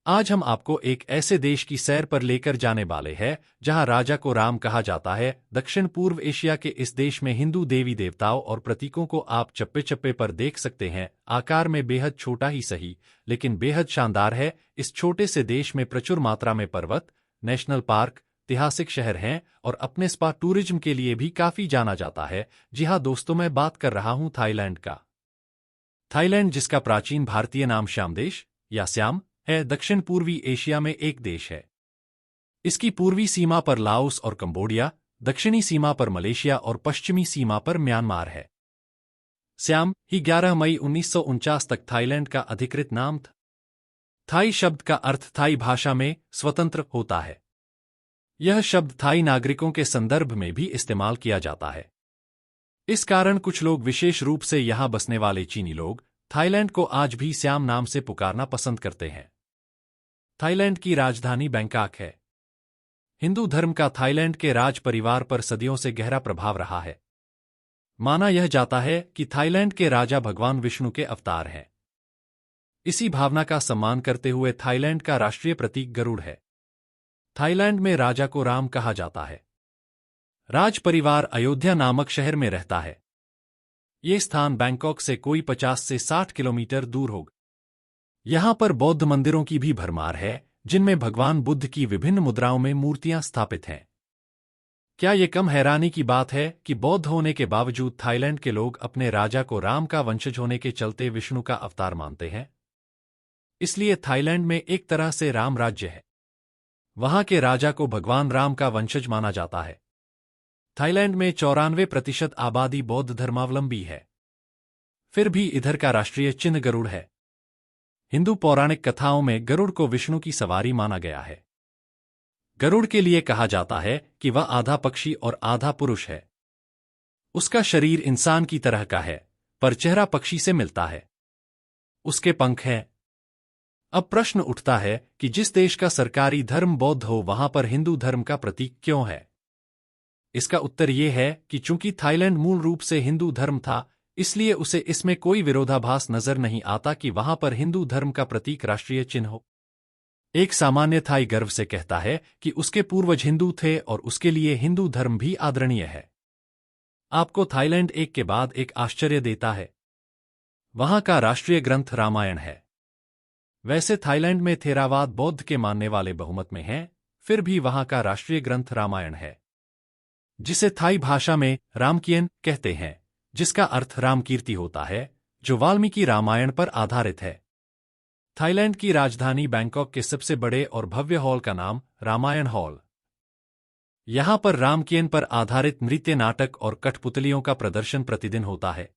आज हम आपको एक ऐसे देश की सैर पर लेकर जाने वाले हैं जहां राजा को राम कहा जाता है। दक्षिण पूर्व एशिया के इस देश में हिंदू देवी देवताओं और प्रतीकों को आप चप्पे चप्पे पर देख सकते हैं। आकार में बेहद छोटा ही सही, लेकिन बेहद शानदार है। इस छोटे से देश में प्रचुर मात्रा में पर्वत, नेशनल पार्क, ऐतिहासिक शहर हैं और अपने स्पा टूरिज्म के लिए भी काफी जाना जाता है। जी हाँ दोस्तों, मैं बात कर रहा हूँ थाईलैंड का। थाईलैंड, जिसका प्राचीन भारतीय नाम श्याम देश या श्याम है, दक्षिण पूर्वी एशिया में एक देश है। इसकी पूर्वी सीमा पर लाओस और कंबोडिया, दक्षिणी सीमा पर मलेशिया और पश्चिमी सीमा पर म्यांमार है। श्याम ही 11 मई 1949 तक थाईलैंड का अधिकृत नाम था। थाई शब्द का अर्थ थाई भाषा में स्वतंत्र होता है। यह शब्द थाई नागरिकों के संदर्भ में भी इस्तेमाल किया जाता है। इस कारण कुछ लोग, विशेष रूप से यहां बसने वाले चीनी लोग, थाईलैंड को आज भी श्याम नाम से पुकारना पसंद करते हैं। थाईलैंड की राजधानी बैंकॉक है। हिंदू धर्म का थाईलैंड के राज परिवार पर सदियों से गहरा प्रभाव रहा है। माना यह जाता है कि थाईलैंड के राजा भगवान विष्णु के अवतार हैं। इसी भावना का सम्मान करते हुए थाईलैंड का राष्ट्रीय प्रतीक गरुड़ है। थाईलैंड में राजा को राम कहा जाता है। राज परिवार अयोध्या नामक शहर में रहता है। ये स्थान बैंकॉक से कोई 50 से 60 किलोमीटर दूर होगा। यहां पर बौद्ध मंदिरों की भी भरमार है, जिनमें भगवान बुद्ध की विभिन्न मुद्राओं में मूर्तियां स्थापित हैं। क्या ये कम हैरानी की बात है कि बौद्ध होने के बावजूद थाईलैंड के लोग अपने राजा को राम का वंशज होने के चलते विष्णु का अवतार मानते हैं। इसलिए थाईलैंड में एक तरह से राम राज्य है। वहां के राजा को भगवान राम का वंशज माना जाता है। थाईलैंड में 94% आबादी बौद्ध धर्मावलंबी है। फिर भी इधर का राष्ट्रीय चिन्ह गरुड़ है। हिंदू पौराणिक कथाओं में गरुड़ को विष्णु की सवारी माना गया है। गरुड़ के लिए कहा जाता है कि वह आधा पक्षी और आधा पुरुष है। उसका शरीर इंसान की तरह का है, पर चेहरा पक्षी से मिलता है। उसके पंख हैं। अब प्रश्न उठता है कि जिस देश का सरकारी धर्म बौद्ध हो, वहां पर हिंदू धर्म का प्रतीक क्यों है? इसका उत्तर ये है कि चूंकि थाईलैंड मूल रूप से हिंदू धर्म था, इसलिए उसे इसमें कोई विरोधाभास नजर नहीं आता कि वहां पर हिंदू धर्म का प्रतीक राष्ट्रीय चिन्ह हो। एक सामान्य थाई गर्व से कहता है कि उसके पूर्वज हिंदू थे और उसके लिए हिंदू धर्म भी आदरणीय है। आपको थाईलैंड एक के बाद एक आश्चर्य देता है। वहां का राष्ट्रीय ग्रंथ रामायण है। वैसे थाईलैंड में थेरावाद बौद्ध के मानने वाले बहुमत में हैं, फिर भी वहां का राष्ट्रीय ग्रंथ रामायण है, जिसे थाई भाषा में रामकियन कहते हैं, जिसका अर्थ रामकीर्ति होता है, जो वाल्मीकि रामायण पर आधारित है। थाईलैंड की राजधानी बैंकॉक के सबसे बड़े और भव्य हॉल का नाम रामायण हॉल। यहां पर रामकियन पर आधारित नृत्य, नाटक और कठपुतलियों का प्रदर्शन प्रतिदिन होता है।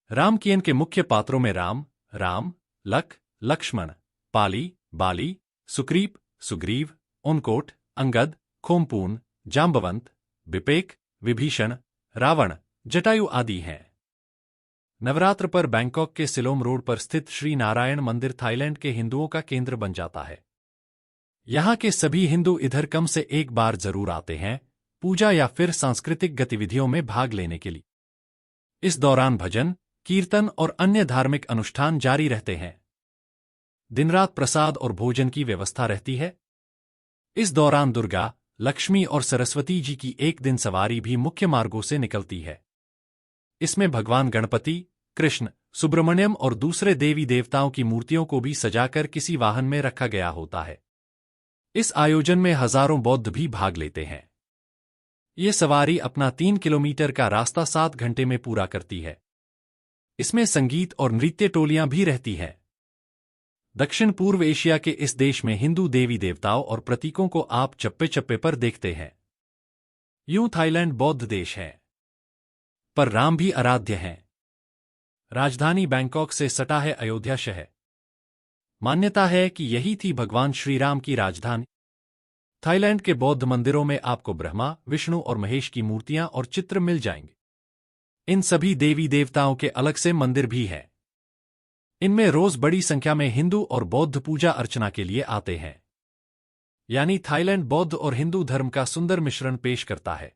रामकियन के मुख्य पात्रों में राम, लख, लक्ष्मण, पाली, बाली, सुग्रीव, उनकोट, अंगद, खोमपून, जाम्बवंत, विपेक, विभीषण, रावण, जटायु आदि हैं। नवरात्र पर बैंकॉक के सिलोम रोड पर स्थित श्री नारायण मंदिर थाईलैंड के हिंदुओं का केंद्र बन जाता है। यहां के सभी हिंदू इधर कम से एक बार जरूर आते हैं, पूजा या फिर सांस्कृतिक गतिविधियों में भाग लेने के लिए। इस दौरान भजन, कीर्तन और अन्य धार्मिक अनुष्ठान जारी रहते हैं। दिन रात प्रसाद और भोजन की व्यवस्था रहती है। इस दौरान दुर्गा, लक्ष्मी और सरस्वती जी की एक दिन सवारी भी मुख्य मार्गों से निकलती है। इसमें भगवान गणपति, कृष्ण, सुब्रमण्यम और दूसरे देवी देवताओं की मूर्तियों को भी सजाकर किसी वाहन में रखा गया होता है। इस आयोजन में हजारों बौद्ध भी भाग लेते हैं। ये सवारी अपना 3 किलोमीटर का रास्ता 7 घंटे में पूरा करती है। इसमें संगीत और नृत्य टोलियां भी रहती हैं। दक्षिण पूर्व एशिया के इस देश में हिंदू देवी देवताओं और प्रतीकों को आप चप्पे चप्पे पर देखते हैं। यूं थाईलैंड बौद्ध देश है, पर राम भी आराध्य हैं। राजधानी बैंकॉक से सटा है अयोध्या शहर। मान्यता है कि यही थी भगवान श्री राम की राजधानी। थाईलैंड के बौद्ध मंदिरों में आपको ब्रह्मा, विष्णु और महेश की मूर्तियां और चित्र मिल जाएंगे। इन सभी देवी देवताओं के अलग से मंदिर भी हैं। इनमें रोज बड़ी संख्या में हिंदू और बौद्ध पूजा अर्चना के लिए आते हैं। यानी थाईलैंड बौद्ध और हिंदू धर्म का सुंदर मिश्रण पेश करता है।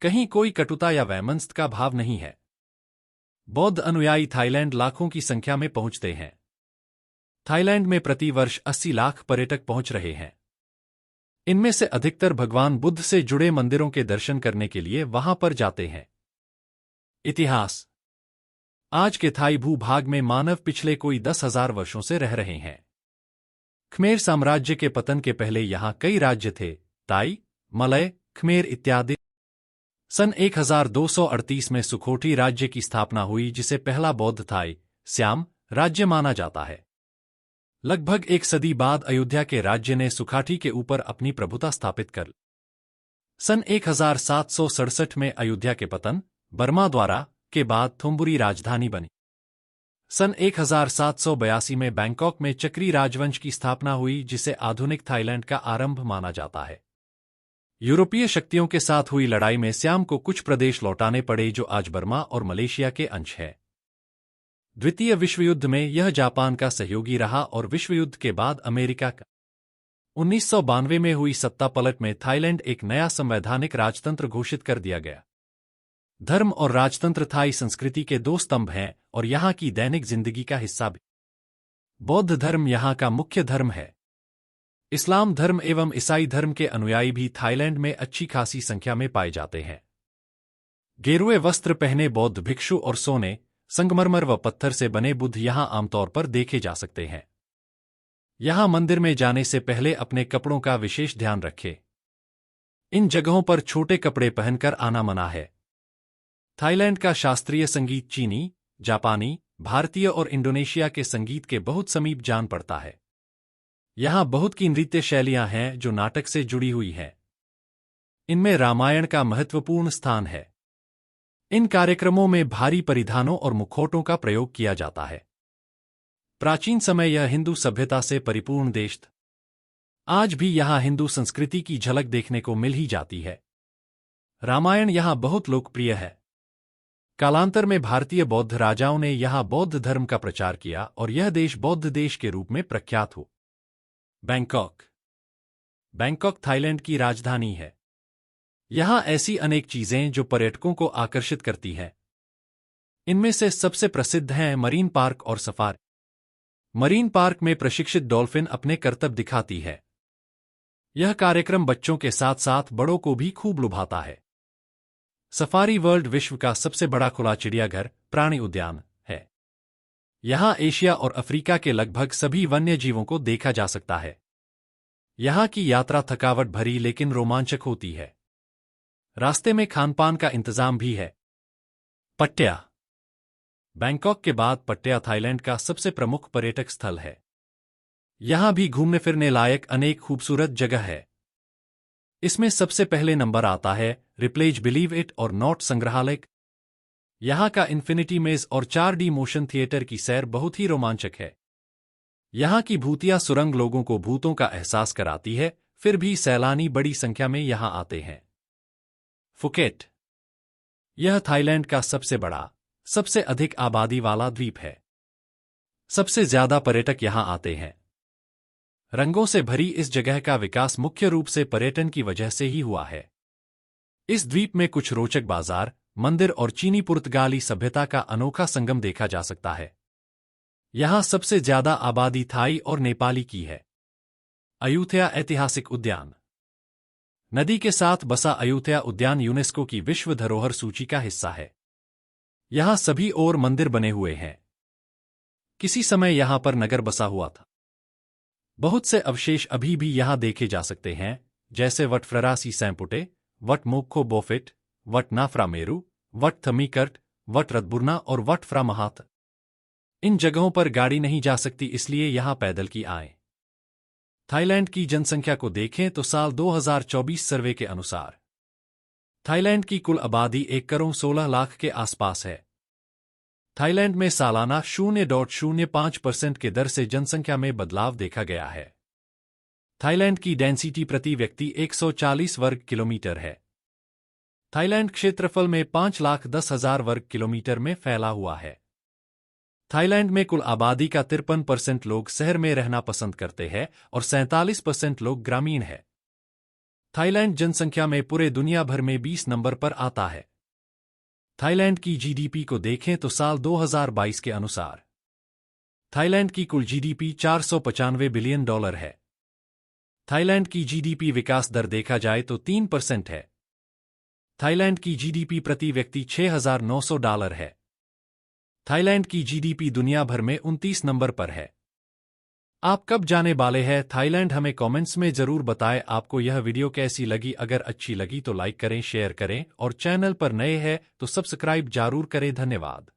कहीं कोई कटुता या वैमनस्य का भाव नहीं है। बौद्ध अनुयायी थाईलैंड लाखों की संख्या में पहुंचते हैं। थाईलैंड में प्रति वर्ष 80 लाख पर्यटक पहुंच रहे हैं। इनमें से अधिकतर भगवान बुद्ध से जुड़े मंदिरों के दर्शन करने के लिए वहां पर जाते हैं। इतिहास। आज के थाई भूभाग में मानव पिछले कोई 10,000 वर्षों से रह रहे हैं। ख्मेर साम्राज्य के पतन के पहले यहां कई राज्य थे, ताई, मलय, ख्मेर इत्यादि। सन 1238 में सुखोटी राज्य की स्थापना हुई, जिसे पहला बौद्ध थाई स्याम राज्य माना जाता है। लगभग एक सदी बाद अयोध्या के राज्य ने सुखाठी के ऊपर अपनी प्रभुता स्थापित कर सन 1767 में अयोध्या के पतन बर्मा द्वारा के बाद थोम्बुरी राजधानी बनी। सन 1782 में बैंकॉक में चक्री राजवंश की स्थापना हुई, जिसे आधुनिक थाईलैंड का आरंभ माना जाता है। यूरोपीय शक्तियों के साथ हुई लड़ाई में स्याम को कुछ प्रदेश लौटाने पड़े, जो आज बर्मा और मलेशिया के अंश है। द्वितीय विश्व युद्ध में यह जापान का सहयोगी रहा और विश्व युद्ध के बाद अमेरिका का। 1992 में हुई सत्ता पलट में थाईलैंड एक नया संवैधानिक राजतंत्र घोषित कर दिया गया। धर्म और राजतंत्र थाई संस्कृति के दो स्तंभ हैं और यहाँ की दैनिक जिंदगी का हिस्सा भी। बौद्ध धर्म यहाँ का मुख्य धर्म है। इस्लाम धर्म एवं ईसाई धर्म के अनुयायी भी थाईलैंड में अच्छी खासी संख्या में पाए जाते हैं। गेरुए वस्त्र पहने बौद्ध भिक्षु और सोने, संगमरमर व पत्थर से बने बुद्ध यहाँ आमतौर पर देखे जा सकते हैं। यहाँ मंदिर में जाने से पहले अपने कपड़ों का विशेष ध्यान रखें। इन जगहों पर छोटे कपड़े पहनकर आना मना है। थाईलैंड का शास्त्रीय संगीत चीनी, जापानी, भारतीय और इंडोनेशिया के संगीत के बहुत समीप जान पड़ता है। यहाँ बहुत की नृत्य शैलियां हैं जो नाटक से जुड़ी हुई हैं। इनमें रामायण का महत्वपूर्ण स्थान है। इन कार्यक्रमों में भारी परिधानों और मुखौटों का प्रयोग किया जाता है। प्राचीन समय यह हिंदू सभ्यता से परिपूर्ण देश था। आज भी यहाँ हिंदू संस्कृति की झलक देखने को मिल ही जाती है। रामायण यहाँ बहुत लोकप्रिय है। कालांतर में भारतीय बौद्ध राजाओं ने यहाँ बौद्ध धर्म का प्रचार किया और यह देश बौद्ध देश के रूप में प्रख्यात हो। बैंकॉक। बैंकॉक थाईलैंड की राजधानी है। यहाँ ऐसी अनेक चीजें जो पर्यटकों को आकर्षित करती हैं। इनमें से सबसे प्रसिद्ध हैं मरीन पार्क और सफारी। मरीन पार्क में प्रशिक्षित डॉल्फिन अपने करतब दिखाती है। यह कार्यक्रम बच्चों के साथ साथ बड़ों को भी खूब लुभाता है। सफारी वर्ल्ड विश्व का सबसे बड़ा खुला चिड़ियाघर प्राणी उद्यान है। यहाँ एशिया और अफ्रीका के लगभग सभी वन्य जीवों को देखा जा सकता है। यहाँ की यात्रा थकावट भरी लेकिन रोमांचक होती है। रास्ते में खानपान का इंतजाम भी है। पट्टया। बैंकॉक के बाद पट्टया थाईलैंड का सबसे प्रमुख पर्यटक स्थल है। यहाँ भी घूमने फिरने लायक अनेक खूबसूरत जगह है। इसमें सबसे पहले नंबर आता है रिप्लेज बिलीव इट और नॉट संग्रहालय। यहाँ का इन्फिनिटी मेज और 4D मोशन थिएटर की सैर बहुत ही रोमांचक है। यहाँ की भूतिया सुरंग लोगों को भूतों का एहसास कराती है, फिर भी सैलानी बड़ी संख्या में यहाँ आते हैं। फुकेट। यह थाईलैंड का सबसे बड़ा, सबसे अधिक आबादी वाला द्वीप है। सबसे ज्यादा पर्यटक यहाँ आते हैं। रंगों से भरी इस जगह का विकास मुख्य रूप से पर्यटन की वजह से ही हुआ है। इस द्वीप में कुछ रोचक बाजार, मंदिर और चीनी पुर्तगाली सभ्यता का अनोखा संगम देखा जा सकता है। यहाँ सबसे ज्यादा आबादी थाई और नेपाली की है। अयुथया ऐतिहासिक उद्यान। नदी के साथ बसा अयुथया उद्यान यूनेस्को की विश्व धरोहर सूची का हिस्सा है। यहाँ सभी ओर मंदिर बने हुए हैं। किसी समय यहाँ पर नगर बसा हुआ था। बहुत से अवशेष अभी भी यहाँ देखे जा सकते हैं, जैसे वट फ्ररासी सैम्पुटे, वट मोक्खो बोफिट, वट नाफ्रा मेरू, वट थमीकर्ट, वट रतबुर्ना और वट फ्रा महाथ। इन जगहों पर गाड़ी नहीं जा सकती, इसलिए यहाँ पैदल की आए। थाईलैंड की जनसंख्या को देखें तो साल 2024 सर्वे के अनुसार थाईलैंड की कुल आबादी 1,16,00,000 के आसपास है। थाईलैंड में सालाना 0.05% के दर से जनसंख्या में बदलाव देखा गया है। थाईलैंड की डेंसिटी प्रति व्यक्ति 140 वर्ग किलोमीटर है। थाईलैंड क्षेत्रफल में 5,10,000 वर्ग किलोमीटर में फैला हुआ है। थाईलैंड में कुल आबादी का 53% लोग शहर में रहना पसंद करते हैं और 47% लोग ग्रामीण है। थाईलैंड जनसंख्या में पूरे दुनिया भर में 20 नंबर पर आता है। थाईलैंड की जीडीपी को देखें तो साल 2022 के अनुसार थाईलैंड की कुल जीडीपी $495 बिलियन है। थाईलैंड की जीडीपी विकास दर देखा जाए तो 3% है। थाईलैंड की जीडीपी प्रति व्यक्ति $6,900 है। थाईलैंड की जीडीपी दुनिया भर में 29 नंबर पर है। आप कब जाने वाले हैं थाईलैंड? हमें कमेंट्स में जरूर बताएं। आपको यह वीडियो कैसी लगी? अगर अच्छी लगी तो लाइक करें, शेयर करें और चैनल पर नए हैं तो सब्सक्राइब जरूर करें। धन्यवाद।